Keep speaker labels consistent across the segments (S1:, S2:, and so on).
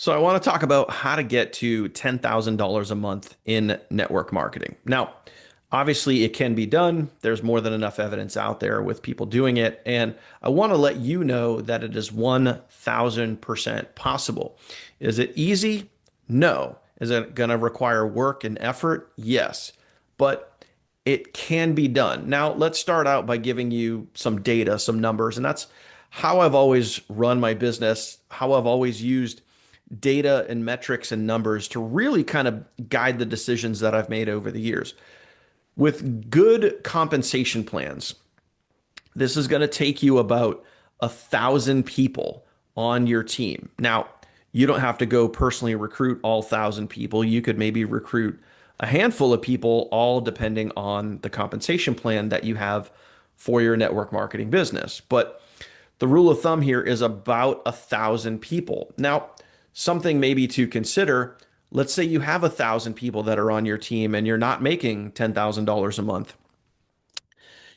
S1: So I want to talk about how to get to $10,000 a month in network marketing. Now, obviously it can be done. There's more than enough evidence out there with people doing it. And I want to let you know that it is 1000% possible. Is it easy? No. Is it going to require work and effort? Yes. But it can be done. Now, let's start out by giving you some data, some numbers, and that's how I've always run my business, how I've always used data and metrics and numbers to really kind of guide the decisions that I've made over the years. With good compensation plans, this is going to take you about 1,000 people on your team. Now, you don't have to go personally recruit all 1,000 people. You could maybe recruit a handful of people, all depending on the compensation plan that you have for your network marketing business. But the rule of thumb here is about 1,000 people. Now, something maybe to consider, let's say you have 1,000 people that are on your team and you're not making $10,000 a month.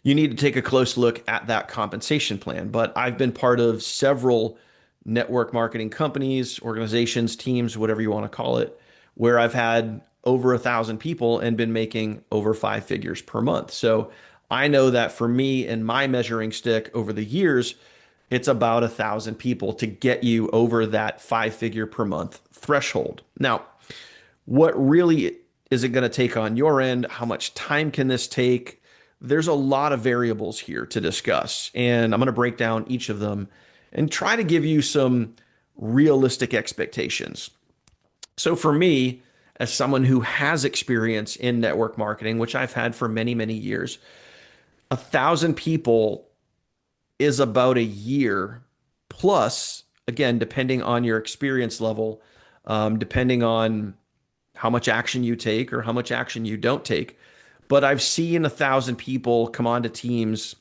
S1: You need to take a close look at that compensation plan. But I've been part of several network marketing companies, organizations, teams, whatever you want to call it, where I've had over 1,000 people and been making over 5 figures per month. So I know that for me and my measuring stick over the years, it's about 1,000 people to get you over that 5 figure per month threshold. Now, what really is it going to take on your end? How much time can this take? There's a lot of variables here to discuss, and I'm going to break down each of them and try to give you some realistic expectations. So for me, as someone who has experience in network marketing, which I've had for many, many years, 1,000 people is about a year plus, again, depending on your experience level, depending on how much action you take or how much action you don't take. But I've seen 1,000 people come onto teams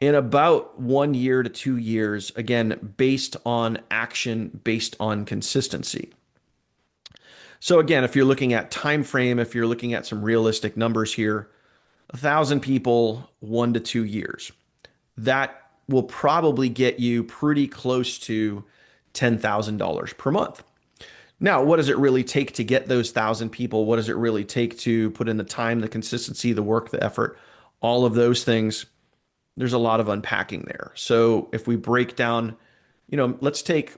S1: in about 1 year to 2 years, again, based on action, based on consistency. So again, if you're looking at time frame, if you're looking at some realistic numbers here, 1,000 people, 1 to 2 years. That will probably get you pretty close to $10,000 per month. Now, what does it really take to get those 1,000 people? What does it really take to put in the time, the consistency, the work, the effort, all of those things? There's a lot of unpacking there. So if we break down, let's take,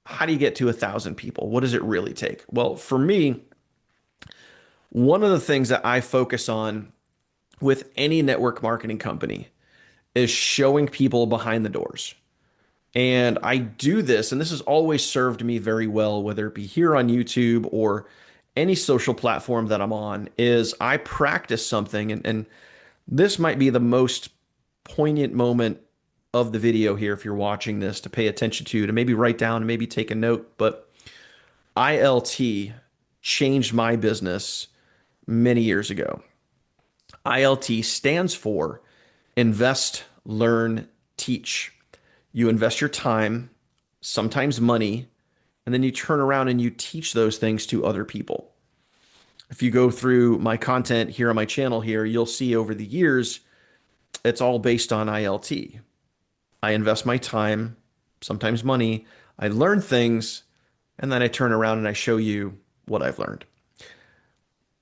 S1: how do you get to 1,000 people? What does it really take? Well, for me, one of the things that I focus on with any network marketing company is showing people behind the doors. And I do this, and this has always served me very well, whether it be here on YouTube or any social platform that I'm on, is I practice something, and this might be the most poignant moment of the video here if you're watching this to pay attention to maybe write down and maybe take a note. But ILT changed my business many years ago. ILT stands for invest, learn, teach. You invest your time, sometimes money, and then you turn around and you teach those things to other people. If you go through my content here on my channel here, you'll see over the years, it's all based on ILT. I invest my time, sometimes money, I learn things, and then I turn around and I show you what I've learned.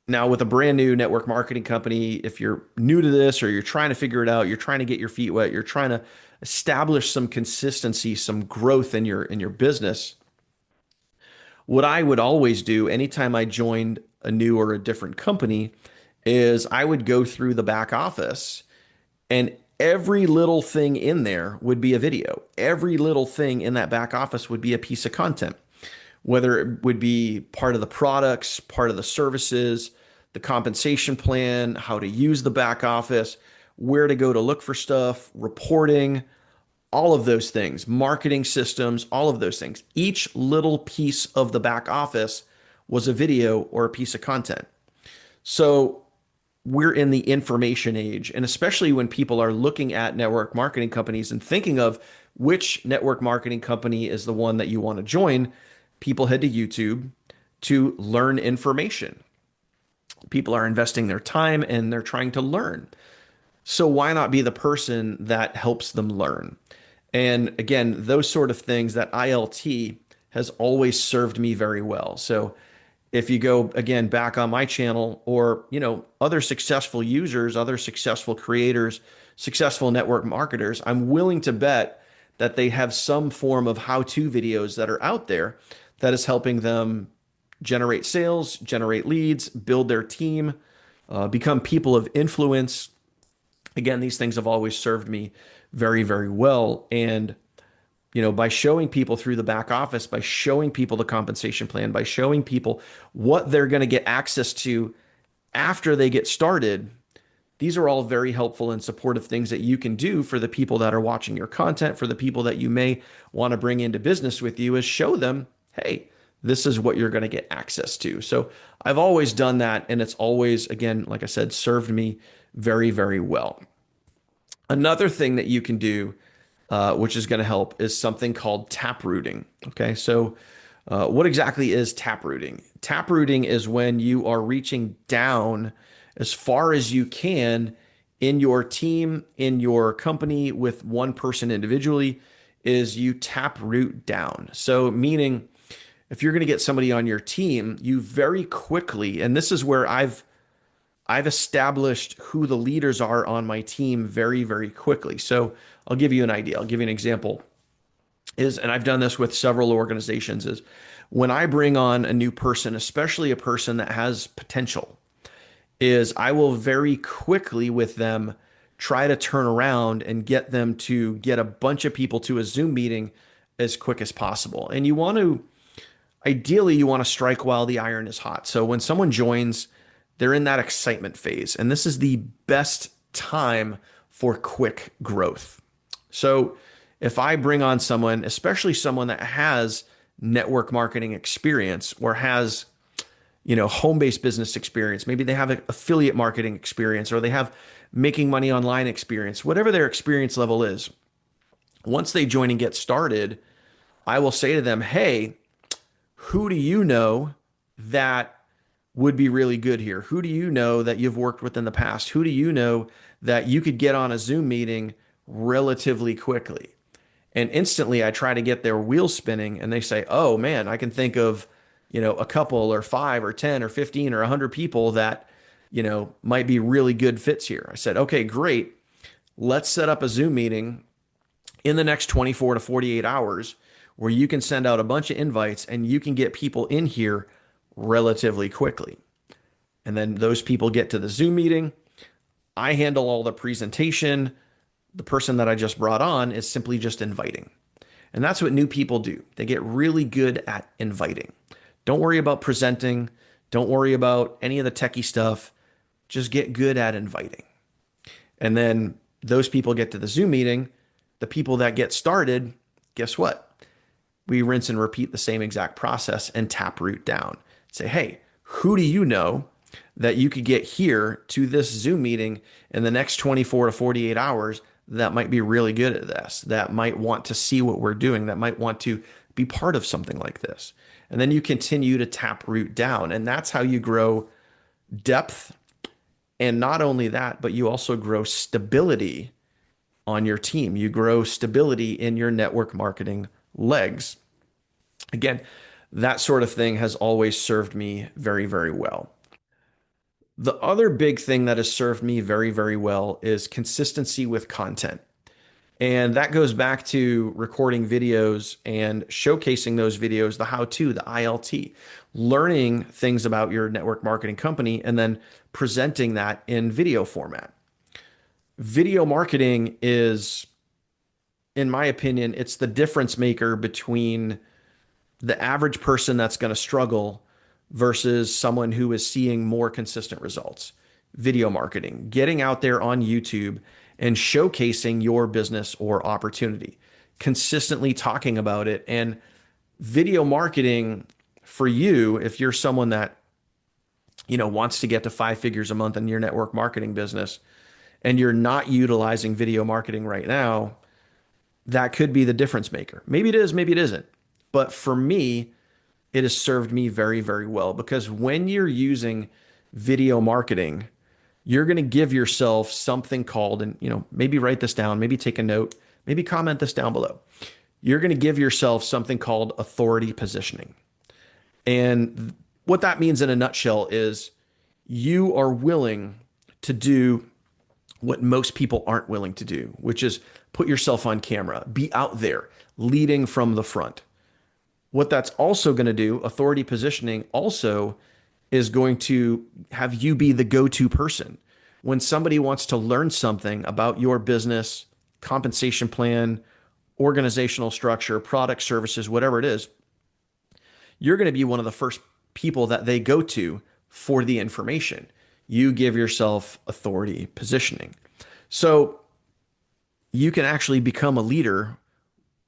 S1: Now, with a brand new network marketing company, if you're new to this or you're trying to figure it out, you're trying to get your feet wet, you're trying to establish some consistency, some growth in your business, what I would always do anytime I joined a new or a different company is I would go through the back office, and every little thing in there would be a video. Every little thing in that back office would be a piece of content, whether it would be part of the products, part of the services, the compensation plan, how to use the back office, where to go to look for stuff, reporting, all of those things, marketing systems, all of those things. Each little piece of the back office was a video or a piece of content. So we're in the information age, and especially when people are looking at network marketing companies and thinking of which network marketing company is the one that you want to join, people head to YouTube to learn information. People are investing their time and they're trying to learn. So why not be the person that helps them learn? And again, those sort of things that ILT has always served me very well. So if you go again back on my channel or, other successful users, other successful creators, successful network marketers, I'm willing to bet that they have some form of how-to videos that are out there that is helping them generate sales, generate leads, build their team, become people of influence. Again, these things have always served me very, very well. And by showing people through the back office, by showing people the compensation plan, by showing people what they're going to get access to after they get started, these are all very helpful and supportive things that you can do for the people that are watching your content, for the people that you may want to bring into business with you, is show them, hey, this is what you're going to get access to. So I've always done that, and it's always, again, like I said, served me very, very well. Another thing that you can do, which is going to help, is something called taprooting. Okay, so what exactly is taprooting? Taprooting is when you are reaching down as far as you can in your team, in your company, with one person individually, is you taproot down. So meaning if you're going to get somebody on your team, you very quickly, and this is where I've established who the leaders are on my team very, very quickly. So I'll give you an idea. I'll give you an example. And I've done this with several organizations, is when I bring on a new person, especially a person that has potential, is I will very quickly with them try to turn around and get them to get a bunch of people to a Zoom meeting as quick as possible. And ideally, you want to strike while the iron is hot. So when someone joins, they're in that excitement phase. And this is the best time for quick growth. So if I bring on someone, especially someone that has network marketing experience or has, home-based business experience, maybe they have an affiliate marketing experience or they have making money online experience, whatever their experience level is, once they join and get started, I will say to them, hey, who do you know that would be really good here? Who do you know that you've worked with in the past? Who do you know that you could get on a Zoom meeting relatively quickly? And instantly I try to get their wheels spinning and they say, oh man, I can think of, a couple or 5 or 10 or 15 or 100 people that, might be really good fits here. I said, okay, great. Let's set up a Zoom meeting in the next 24 to 48 hours where you can send out a bunch of invites and you can get people in here relatively quickly. And then those people get to the Zoom meeting. I handle all the presentation. The person that I just brought on is simply just inviting. And that's what new people do. They get really good at inviting. Don't worry about presenting. Don't worry about any of the techie stuff. Just get good at inviting. And then those people get to the Zoom meeting. The people that get started, guess what? We rinse and repeat the same exact process and taproot down. Say, hey, who do you know that you could get here to this Zoom meeting in the next 24 to 48 hours that might be really good at this, that might want to see what we're doing, that might want to be part of something like this? And then you continue to taproot down. And that's how you grow depth. And not only that, but you also grow stability on your team. You grow stability in your network marketing legs. Again, that sort of thing has always served me very, very well. The other big thing that has served me very, very well is consistency with content. And that goes back to recording videos and showcasing those videos, the how-to, the ILT, learning things about your network marketing company, and then presenting that in video format. Video marketing is, in my opinion, it's the difference maker between the average person that's going to struggle versus someone who is seeing more consistent results. Video marketing, getting out there on YouTube and showcasing your business or opportunity, consistently talking about it. And video marketing for you, if you're someone that, wants to get to 5 figures a month in your network marketing business and you're not utilizing video marketing right now, that could be the difference maker. Maybe it is, maybe it isn't. But for me, it has served me very, very well, because when you're using video marketing, you're going to give yourself something called, and maybe write this down, maybe take a note, maybe comment this down below. you're going to give yourself something called authority positioning. And what that means in a nutshell is you are willing to do what most people aren't willing to do, which is put yourself on camera, be out there, leading from the front. What that's also going to do, authority positioning also is going to have you be the go-to person. When somebody wants to learn something about your business, compensation plan, organizational structure, product, services, whatever it is, you're going to be one of the first people that they go to for the information. You give yourself authority positioning. So you can actually become a leader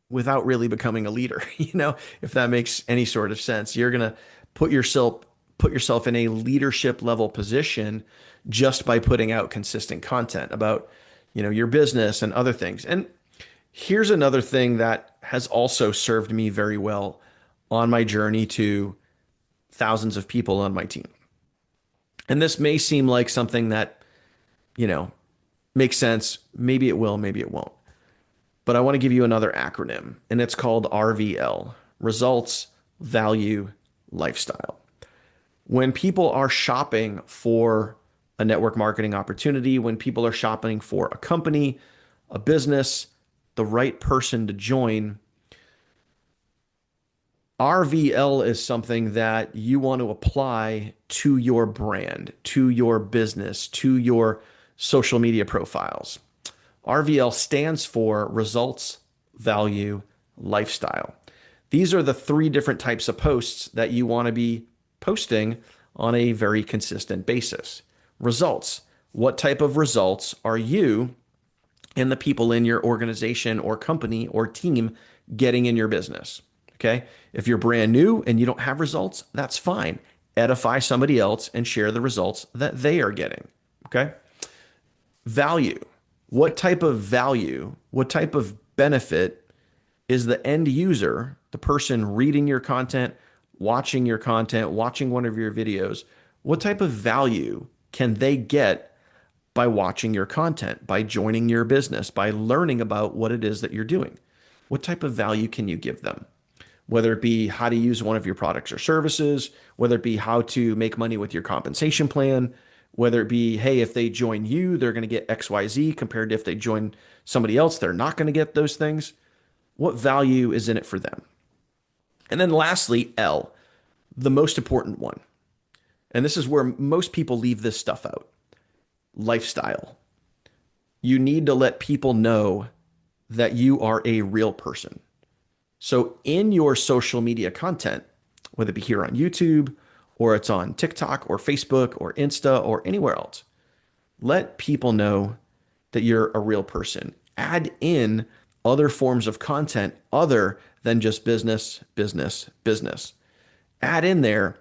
S1: without really becoming a leader, if that makes any sort of sense. You're going to put yourself in a leadership level position just by putting out consistent content about, your business and other things. And here's another thing that has also served me very well on my journey to thousands of people on my team. And this may seem like something that, makes sense. Maybe it will, maybe it won't. But I want to give you another acronym, and it's called RVL, Results, Value, Lifestyle. When people are shopping for a network marketing opportunity, when people are shopping for a company, a business, the right person to join, RVL is something that you want to apply to your brand, to your business, to your social media profiles. RVL stands for Results, Value, Lifestyle. These are the three different types of posts that you want to be posting on a very consistent basis. Results. What type of results are you and the people in your organization or company or team getting in your business? Okay. If you're brand new and you don't have results, that's fine. Edify somebody else and share the results that they are getting. Okay. Value. What type of value, what type of benefit is the end user, the person reading your content, watching one of your videos? What type of value can they get by watching your content, by joining your business, by learning about what it is that you're doing? What type of value can you give them? Whether it be how to use one of your products or services, whether it be how to make money with your compensation plan, whether it be, hey, if they join you, they're going to get XYZ compared to if they join somebody else, they're not going to get those things. What value is in it for them? And then lastly, L, the most important one. And this is where most people leave this stuff out. Lifestyle. You need to let people know that you are a real person. So in your social media content, whether it be here on YouTube or it's on TikTok or Facebook or Insta or anywhere else, let people know that you're a real person. Add in other forms of content other than just business, business, business. Add in there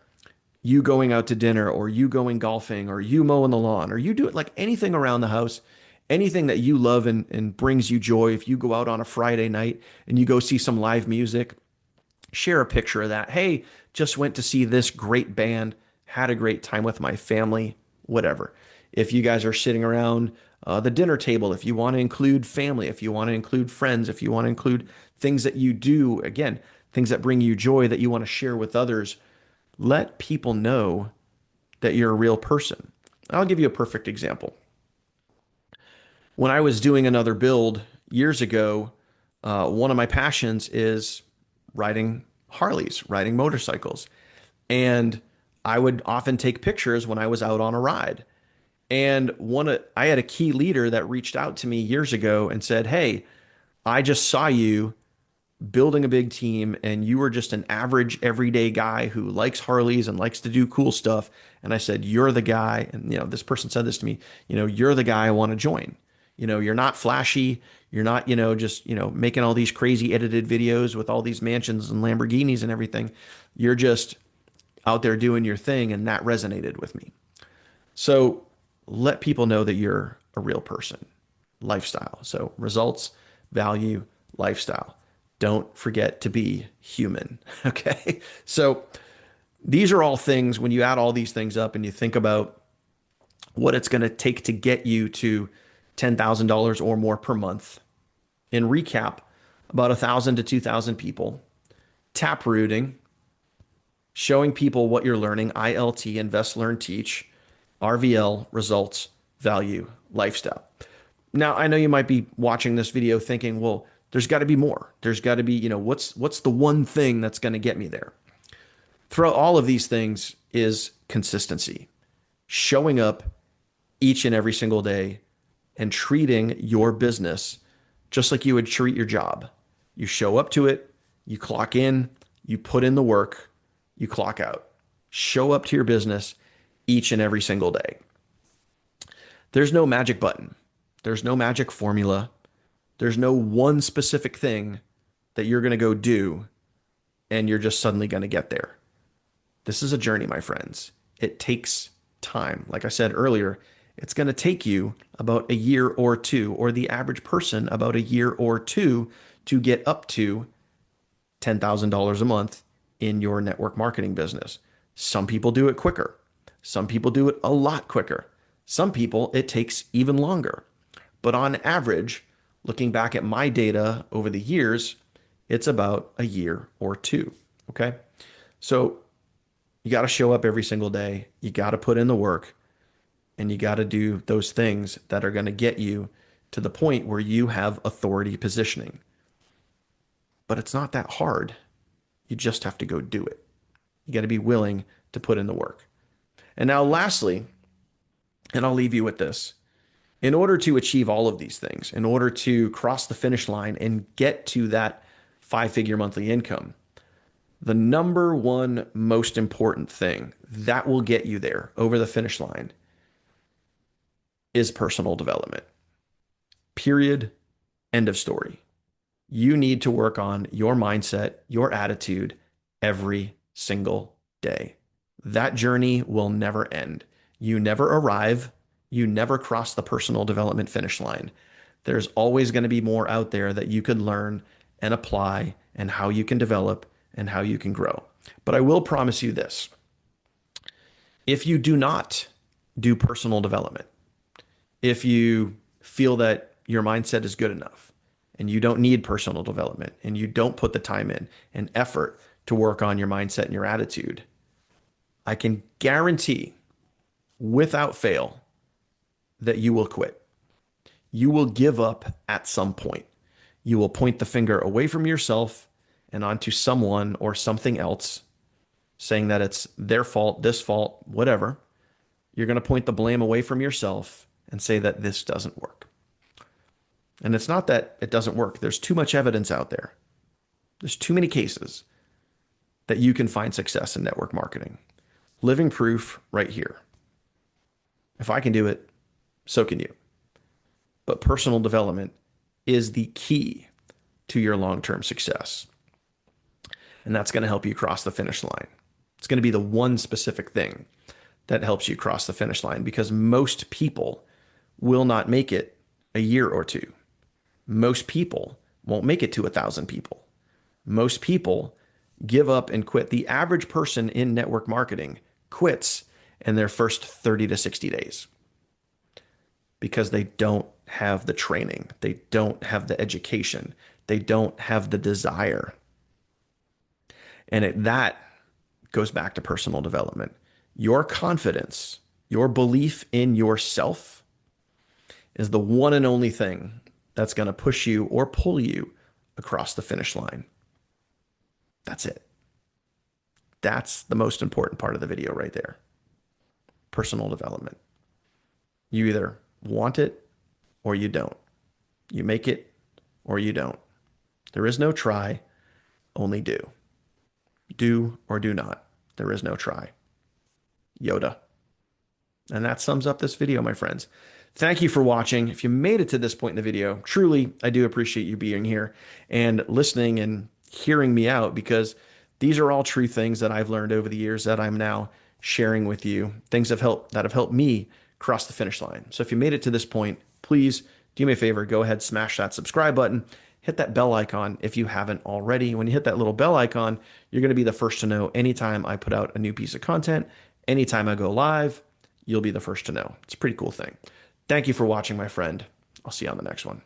S1: you going out to dinner or you going golfing or you mowing the lawn or you do it like anything around the house, anything that you love and brings you joy. If you go out on a Friday night and you go see some live music, share a picture of that. Hey, just went to see this great band, had a great time with my family, whatever. If you guys are sitting around the dinner table, if you want to include family, if you want to include friends, if you want to include things that you do, again, things that bring you joy that you want to share with others, let people know that you're a real person. I'll give you a perfect example. When I was doing another build years ago, one of my passions is riding Harleys, riding motorcycles. And I would often take pictures when I was out on a ride. And I had a key leader that reached out to me years ago and said, hey, I just saw you building a big team and you were just an average everyday guy who likes Harleys and likes to do cool stuff. And I said, you're the guy. And, this person said this to me, you're the guy I want to join. You're not flashy. You're not, just, making all these crazy edited videos with all these mansions and Lamborghinis and everything. You're just out there doing your thing. And that resonated with me. So let people know that you're a real person. Lifestyle. So results, value, lifestyle. Don't forget to be human. Okay. So these are all things, when you add all these things up and you think about what it's going to take to get you to $10,000 or more per month. In recap, about 1,000 to 2,000 people, tap rooting, showing people what you're learning, ILT, invest, learn, teach, RVL, results, value, lifestyle. Now, I know you might be watching this video thinking, well, there's got to be more. There's got to be, what's the one thing that's going to get me there? Throughout all of these things is consistency, showing up each and every single day and treating your business just like you would treat your job. You show up to it, you clock in, you put in the work, you clock out. Show up to your business each and every single day. There's no magic button. There's no magic formula. There's no one specific thing that you're going to go do and you're just suddenly going to get there. This is a journey, my friends. It takes time. Like I said earlier, it's going to take you about a year or two, or the average person about a year or two, to get up to $10,000 a month in your network marketing business. Some people do it quicker. Some people do it a lot quicker. Some people, it takes even longer. But on average, looking back at my data over the years, it's about a year or two. Okay. So you got to show up every single day. You got to put in the work, and you got to do those things that are going to get you to the point where you have authority positioning. But it's not that hard. You just have to go do it. You got to be willing to put in the work. And now lastly, and I'll leave you with this, in order to achieve all of these things, in order to cross the finish line and get to that 5-figure monthly income, the number one most important thing that will get you there over the finish line is personal development. Period. End of story. You need to work on your mindset, your attitude every single day. That journey will never end. You never arrive. You never cross the personal development finish line. There's always going to be more out there that you could learn and apply, and how you can develop and how you can grow. But I will promise you this. If you do not do personal development, if you feel that your mindset is good enough and you don't need personal development and you don't put the time in and effort to work on your mindset and your attitude, I can guarantee without fail that you will quit. You will give up at some point. You will point the finger away from yourself and onto someone or something else, saying that it's their fault, this fault, whatever. You're going to point the blame away from yourself and say that this doesn't work. And it's not that it doesn't work. There's too much evidence out there. There's too many cases that you can find success in network marketing. Living proof right here. If I can do it, so can you. But personal development is the key to your long-term success. And that's going to help you cross the finish line. It's going to be the one specific thing that helps you cross the finish line, because most people will not make it a year or two. Most people won't make it to 1,000 people. Most people give up and quit. The average person in network marketing quits in their first 30 to 60 days because they don't have the training. They don't have the education. They don't have the desire. And that goes back to personal development. Your confidence, your belief in yourself is the one and only thing that's going to push you or pull you across the finish line. That's it. That's the most important part of the video right there. Personal development. You either want it or you don't. You make it or you don't. There is no try, only do. Do or do not. There is no try. Yoda. And that sums up this video, my friends. Thank you for watching. If you made it to this point in the video, truly, I do appreciate you being here and listening and hearing me out, because these are all true things that I've learned over the years that I'm now sharing with you. Things that have helped me cross the finish line. So if you made it to this point, please do me a favor, go ahead, smash that subscribe button, hit that bell icon if you haven't already. When you hit that little bell icon, you're going to be the first to know anytime I put out a new piece of content. Anytime I go live, you'll be the first to know. It's a pretty cool thing. Thank you for watching, my friend. I'll see you on the next one.